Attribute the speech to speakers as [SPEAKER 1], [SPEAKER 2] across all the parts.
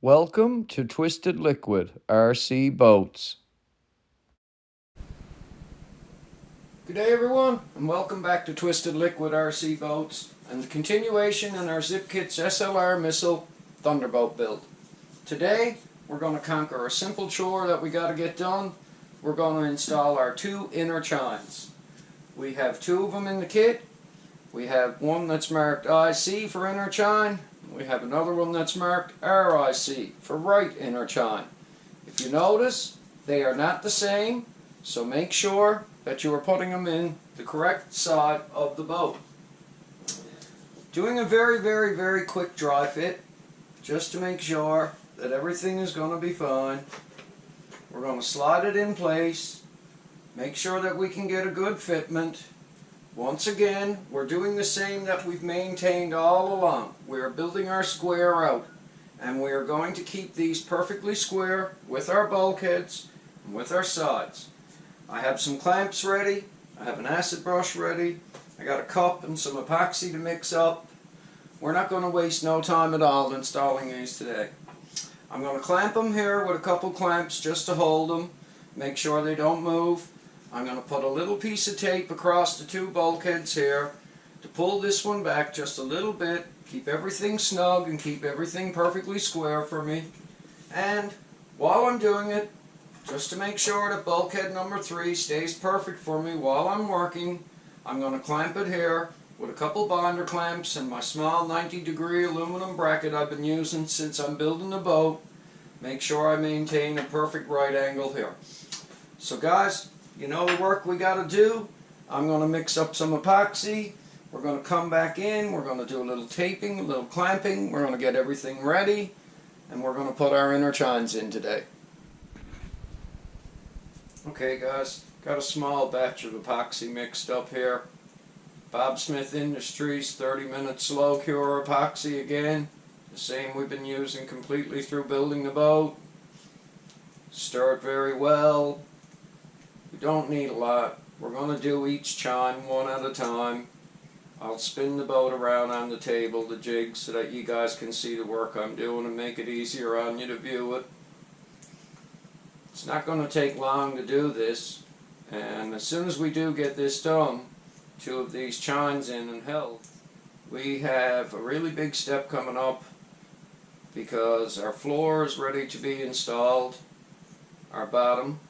[SPEAKER 1] Welcome to Twisted Liquid RC Boats. Good day everyone, and welcome back to Twisted Liquid RC Boats and the continuation in our Zippkits SLR missile Thunderboat build. Today we're going to conquer a simple chore that we got to get done. We're going to install our two inner chines. We have two of them in the kit. We have one that's marked IC for inner chine. We have another one that's marked RIC for right inner chine. If you notice, they are not the same, so make sure that you are putting them in the correct side of the boat. Doing a very quick dry fit, just to make sure that everything is going to be fine. We're going to slide it in place, make sure that we can get a good fitment. Once again, we're doing the same that we've maintained all along. We are building our square out, and we are going to keep these perfectly square with our bulkheads and with our sides. I have some clamps ready, I have an acid brush ready, I got a cup and some epoxy to mix up. We're not going to waste no time at all installing these today. I'm going to clamp them here with a couple clamps just to hold them, make sure they don't move. I'm going to put a little piece of tape across the two bulkheads here to pull this one back just a little bit, keep everything snug and keep everything perfectly square for me. And while I'm doing it, just to make sure that bulkhead number 3 stays perfect for me while I'm working, I'm going to clamp it here with a couple binder clamps and my small 90-degree aluminum bracket I've been using since I'm building the boat. Make sure I maintain a perfect right angle here. So guys, you know the work we got to do. I'm going to mix up some epoxy. We're going to come back in. We're going to do a little taping, a little clamping. We're going to get everything ready. And we're going to put our inner chines in today. Okay guys, got a small batch of epoxy mixed up here. Bob Smith Industries 30-minute slow cure epoxy again. The same we've been using completely through building the boat. Stir it very well. We don't need a lot. We're going to do each chine one at a time. I'll spin the boat around on the table, the jig, so that you guys can see the work I'm doing and make it easier on you to view it. It's not going to take long to do this, and as soon as we do get this done, two of these chines in and held, we have a really big step coming up because our floor is ready to be installed, our bottom.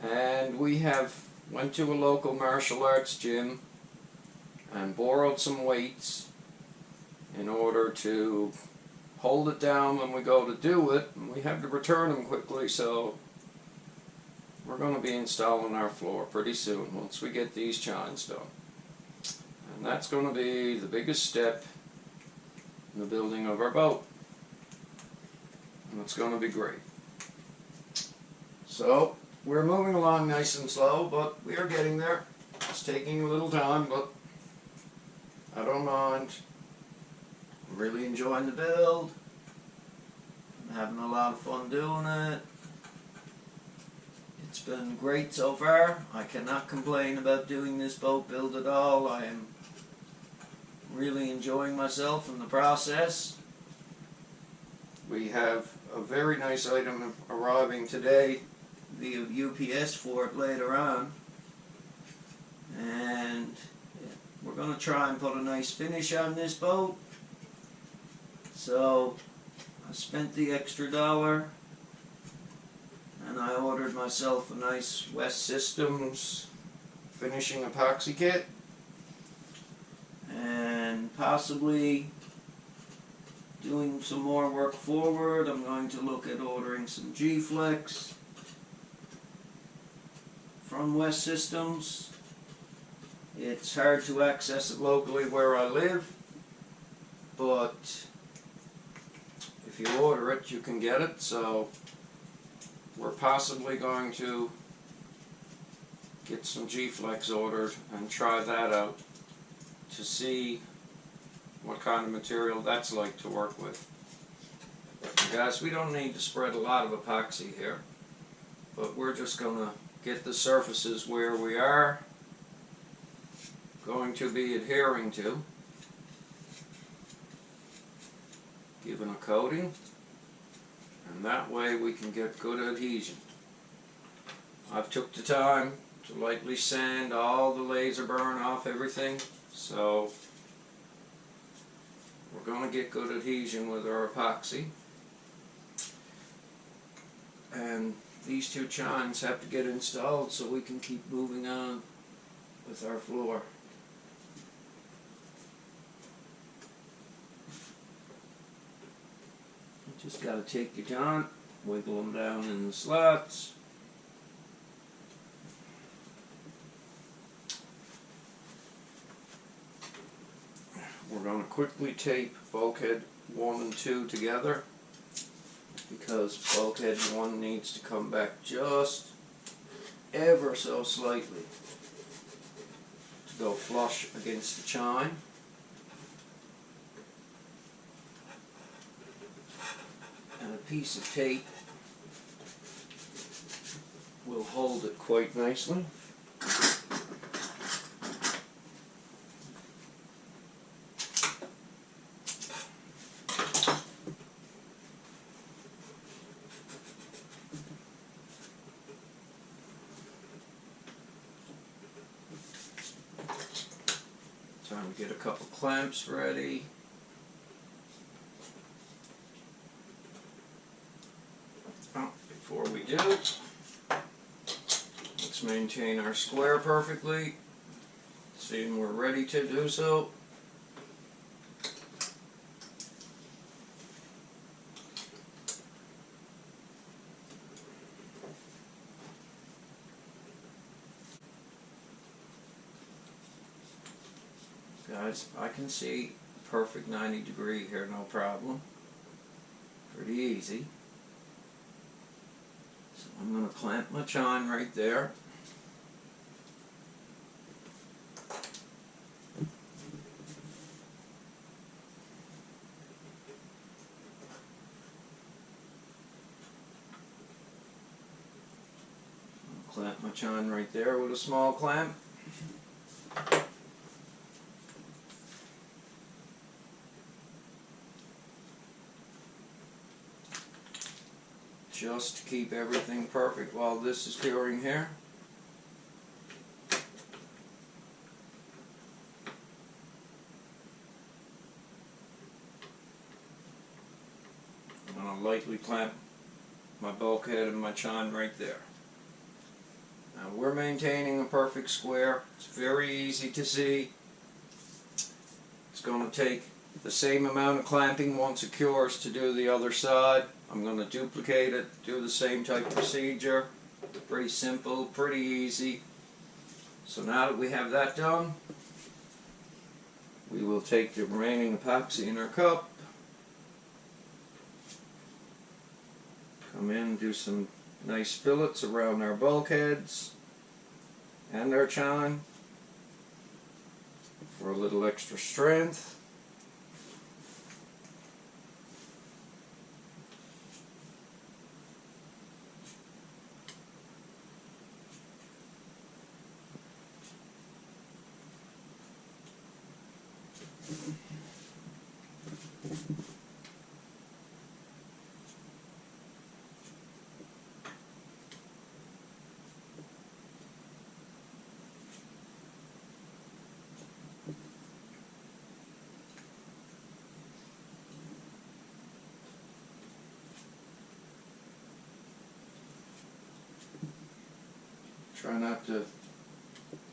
[SPEAKER 1] And we have went to a local martial arts gym and borrowed some weights in order to hold it down when we go to do it, and we have to return them quickly, so we're going to be installing our floor pretty soon once we get these chines done. And that's going to be the biggest step in the building of our boat, and it's going to be great. So we're moving along nice and slow, but we are getting there. It's taking a little time, but I don't mind. I'm really enjoying the build. I'm having a lot of fun doing it. It's been great so far. I cannot complain about doing this boat build at all. I am really enjoying myself in the process. We have a very nice item arriving today via UPS for it later on, and we're going to try and put a nice finish on this boat. So I spent the extra $1 and I ordered myself a nice West Systems finishing epoxy kit, and possibly doing some more work forward. I'm going to look at ordering some G-Flex from West Systems. It's hard to access it locally where I live, but if you order it, you can get it. So we're possibly going to get some G-Flex ordered and try that out to see what kind of material that's like to work with. Guys, we don't need to spread a lot of epoxy here, but we're just going to get the surfaces where we are going to be adhering to. Given a coating. and that way we can get good adhesion. I've took the time to lightly sand all the laser burn off everything, so we're going to get good adhesion with our epoxy. And these two chines have to get installed so we can keep moving on with our floor. You just got to take your chine, wiggle them down in the slots. We're going to quickly tape bulkhead 1 and 2 together, because bulkhead 1 needs to come back just ever so slightly to go flush against the chine. And a piece of tape will hold it quite nicely. Time to get a couple clamps ready. Oh, before we do, let's maintain our square perfectly, seeing we're ready to do so. Guys, I can see perfect 90-degree here, no problem. Pretty easy. So I'm going to clamp my chine right there. Clamp my chine right there with a small clamp. Just to keep everything perfect while this is curing here. I'm going to lightly clamp my bulkhead and my chine right there. Now we're maintaining a perfect square. It's very easy to see. It's going to take the same amount of clamping once it cures to do the other side. I'm going to duplicate it, do the same type of procedure. Pretty simple, pretty easy. So now that we have that done, we will take the remaining epoxy in our cup, come in, do some nice fillets around our bulkheads and our chine for a little extra strength. Try not to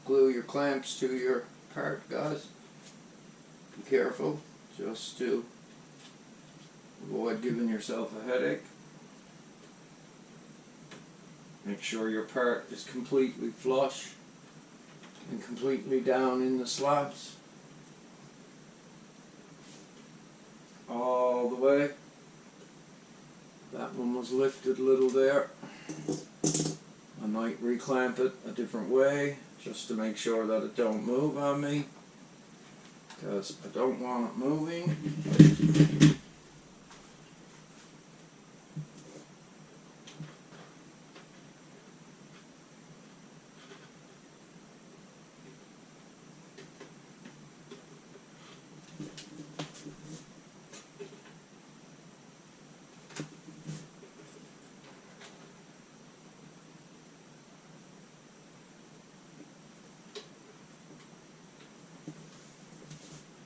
[SPEAKER 1] glue your clamps to your part, guys. Be careful, just to avoid giving yourself a headache. Make sure your part is completely flush and completely down in the slots. All the way. That one was lifted a little there. I might reclamp it a different way just to make sure that it don't move on me, because I don't want it moving.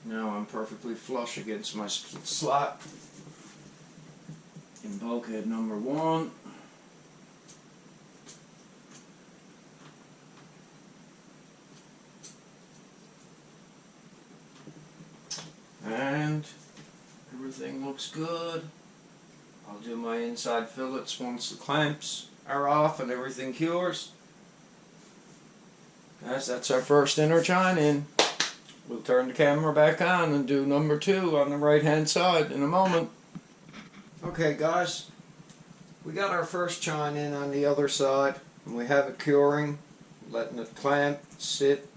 [SPEAKER 1] Now I'm perfectly flush against my slot in bulkhead number 1. And everything looks good. I'll do my inside fillets once the clamps are off and everything cures. Guys, that's our first inner chine in. We'll turn the camera back on and do number 2 on the right hand side in a moment. Okay guys, we got our first chine in on the other side and we have it curing, letting it clamp, sit,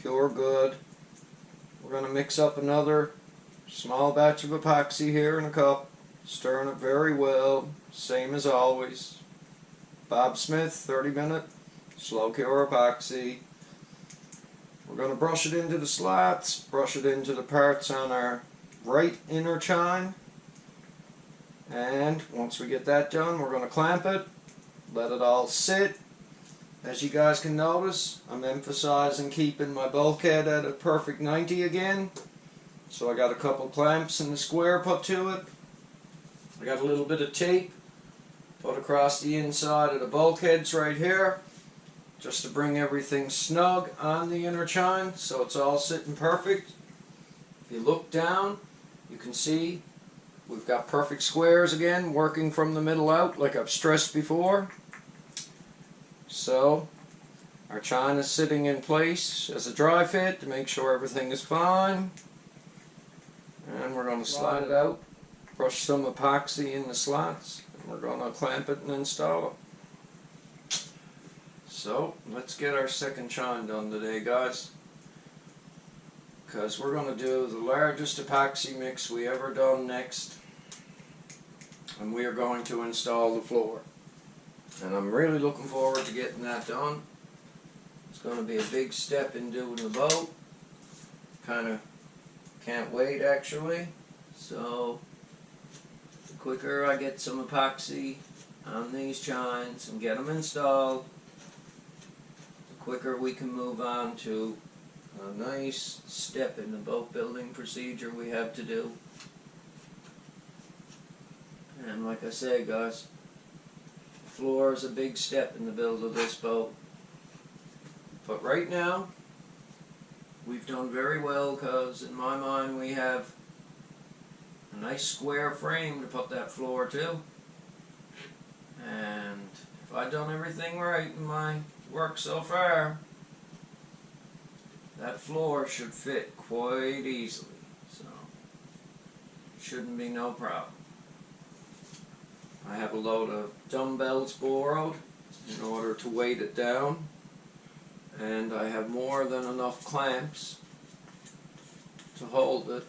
[SPEAKER 1] cure good. We're going to mix up another small batch of epoxy here in a cup, stirring it very well, same as always. Bob Smith 30-minute slow cure epoxy. We're going to brush it into the slots, brush it into the parts on our right inner chine, and once we get that done we're going to clamp it, let it all sit. As you guys can notice, I'm emphasizing keeping my bulkhead at a perfect 90 again. So I got a couple clamps in the square put to it. I got a little bit of tape put across the inside of the bulkheads right here, just to bring everything snug on the inner chine so it's all sitting perfect. If you look down, you can see we've got perfect squares again, working from the middle out like I've stressed before. So our chine is sitting in place as a dry fit to make sure everything is fine. And we're going to slide it out, brush some epoxy in the slots, and we're going to clamp it and install it. So let's get our second chine done today, guys, because we're going to do the largest epoxy mix we ever done next, and we are going to install the floor. And I'm really looking forward to getting that done. It's going to be a big step in doing the boat. Kind of can't wait actually. So the quicker I get some epoxy on these chines and get them installed, the quicker we can move on to a nice step in the boat building procedure we have to do. And like I say, guys, floor is a big step in the build of this boat. But right now we've done very well, because in my mind we have a nice square frame to put that floor to, and if I've done everything right in my work so far, that floor should fit quite easily, so it shouldn't be no problem. I have a load of dumbbells borrowed in order to weight it down, and I have more than enough clamps to hold it.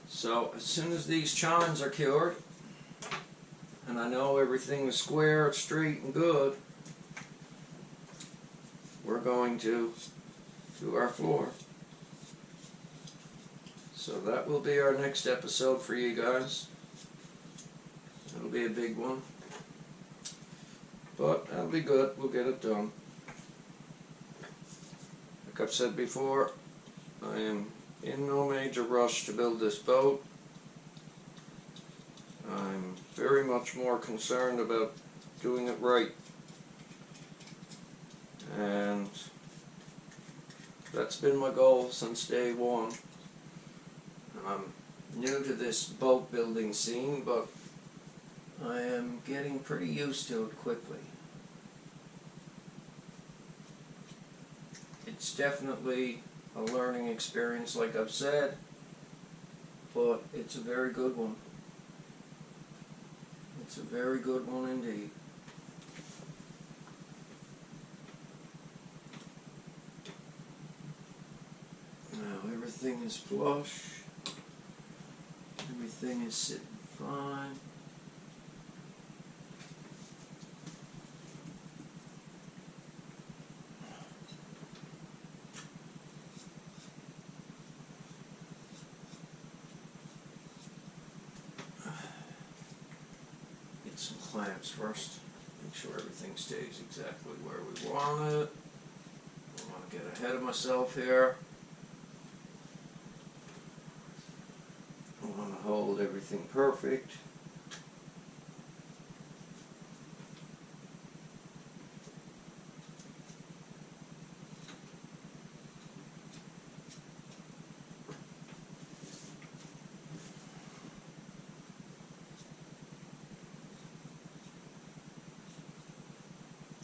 [SPEAKER 1] So as soon as these chines are cured, and I know everything is square, straight, and good, we're going to do our floor. So that will be our next episode for you guys. It'll be a big one, but that'll be good. We'll get it done. Like I've said before, I am in no major rush to build this boat. I'm very much more concerned about doing it right, and that's been my goal since day one. I'm new to this boat building scene, but I am getting pretty used to it quickly. It's definitely a learning experience, like I've said, but it's a very good one. It's a very good one indeed. Now everything is flush. Everything is sitting fine. Get some clamps first. Make sure everything stays exactly where we want it. I don't want to get ahead of myself here. build everything perfect.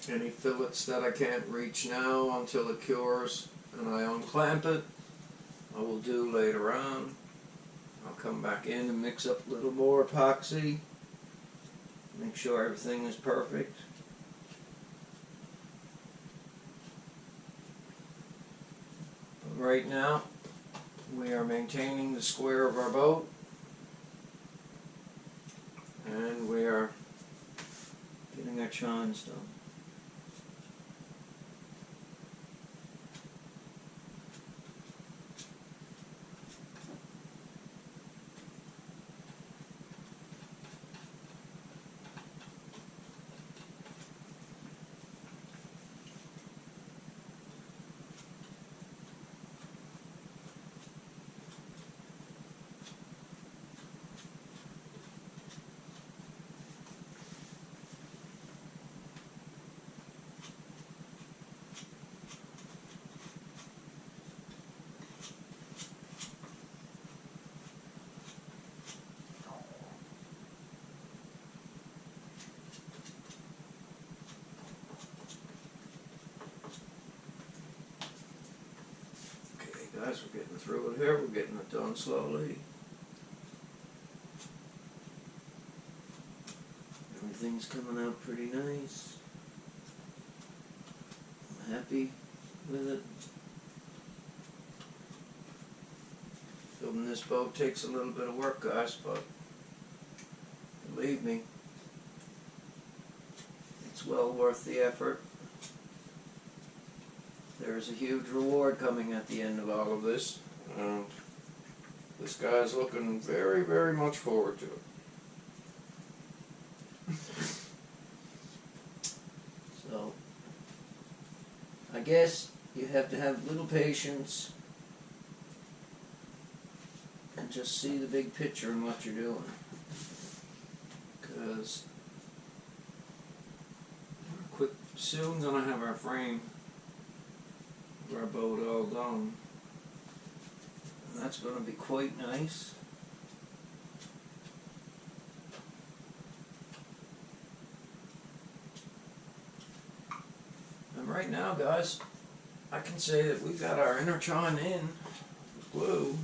[SPEAKER 1] Any fillets that I can't reach now until it cures and I unclamp it, I will do later on. I'll come back in and mix up a little more epoxy, make sure everything is perfect. But right now, we are maintaining the square of our boat, and we are getting our chines done. Guys, we're getting through it here. We're getting it done slowly. Everything's coming out pretty nice. I'm happy with it. Building this boat takes a little bit of work, guys, but believe me, it's well worth the effort. There's a huge reward coming at the end of all of this, and this guy's looking very, very much forward to it. So, I guess you have to have a little patience and just see the big picture in what you're doing, because we're soon gonna have our frame, our boat all done, and that's going to be quite nice. And right now, guys, I can say that we've got our inner chine in with glue.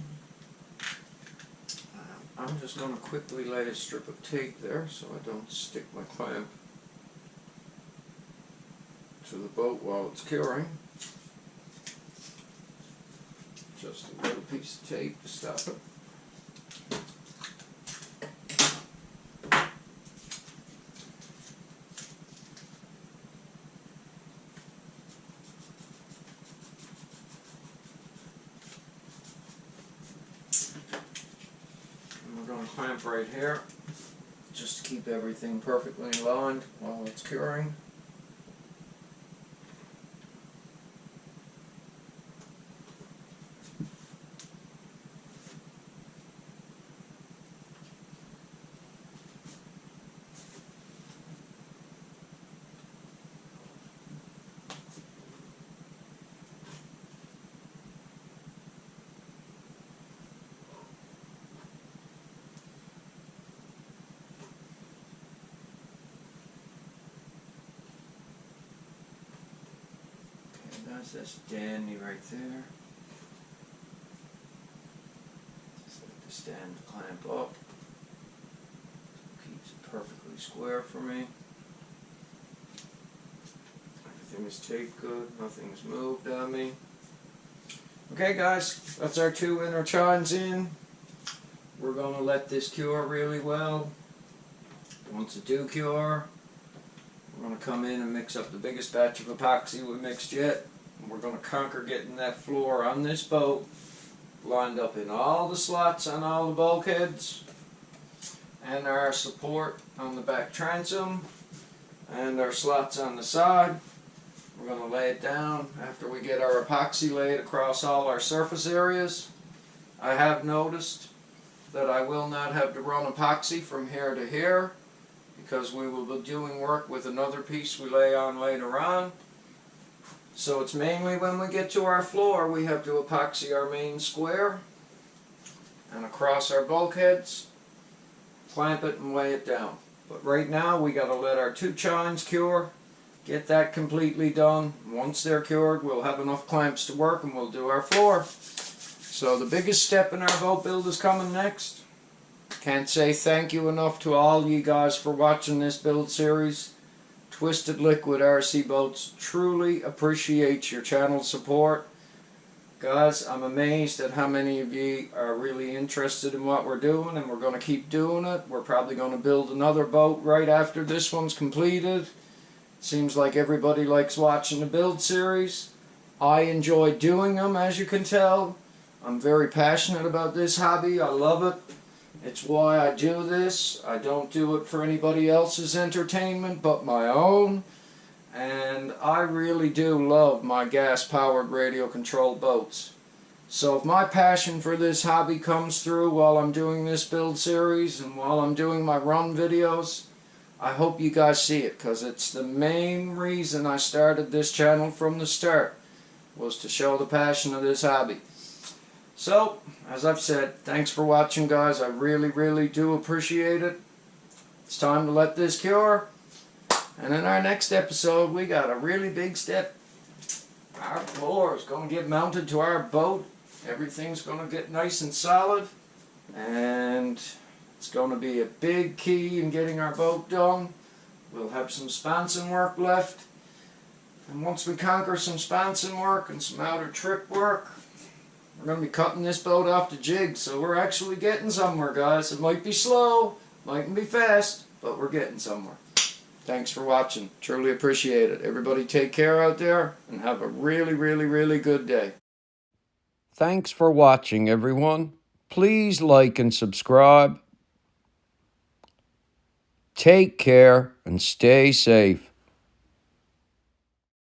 [SPEAKER 1] I'm just going to quickly lay a strip of tape there so I don't stick my clamp to the boat while it's curing. Just a little piece of tape to stop it. And we're going to clamp right here, just to keep everything perfectly aligned while it's curing. That's dandy right there. Just like to stand the clamp up. Keeps it perfectly square for me. Everything is taped good, nothing's moved on me. Okay guys, that's our two inner chines in. We're going to let this cure really well. Once it do cure, we're going to come in and mix up the biggest batch of epoxy we mixed yet. We're going to conquer getting that floor on this boat lined up in all the slots on all the bulkheads, and our support on the back transom, and our slots on the side. We're going to lay it down after we get our epoxy laid across all our surface areas. I have noticed that I will not have to run epoxy from here to here, because we will be doing work with another piece we lay on later on. So it's mainly when we get to our floor we have to epoxy our main square and across our bulkheads, clamp it and weigh it down. But right now we got to let our two chines cure, get that completely done. Once they're cured, we'll have enough clamps to work and we'll do our floor. So the biggest step in our boat build is coming next. Can't say thank you enough to all you guys for watching this build series. Twisted Liquid RC Boats truly appreciate your channel support. Guys, I'm amazed at how many of you are really interested in what we're doing, and we're going to keep doing it. We're probably going to build another boat right after this one's completed. Seems like everybody likes watching the build series. I enjoy doing them, as you can tell. I'm very passionate about this hobby. I love it. It's why I do this. I don't do it for anybody else's entertainment but my own. And I really do love my gas-powered radio-controlled boats. So if my passion for this hobby comes through while I'm doing this build series and while I'm doing my run videos, I hope you guys see it, because it's the main reason I started this channel from the start, was to show the passion of this hobby. So, as I've said, thanks for watching, guys. I really do appreciate it. It's time to let this cure. And in our next episode, we got a really big step. Our floor is going to get mounted to our boat. Everything's going to get nice and solid. And it's going to be a big key in getting our boat done. We'll have some sponson work left. And once we conquer some sponson work and some outer trip work, we're going to be cutting this boat off the jig. So we're actually getting somewhere, guys. It might be slow, mightn't be fast, but we're getting somewhere. Thanks for watching. Truly appreciate it. Everybody take care out there and have a really good day. Thanks for watching, everyone. Please like and subscribe. Take care and stay safe.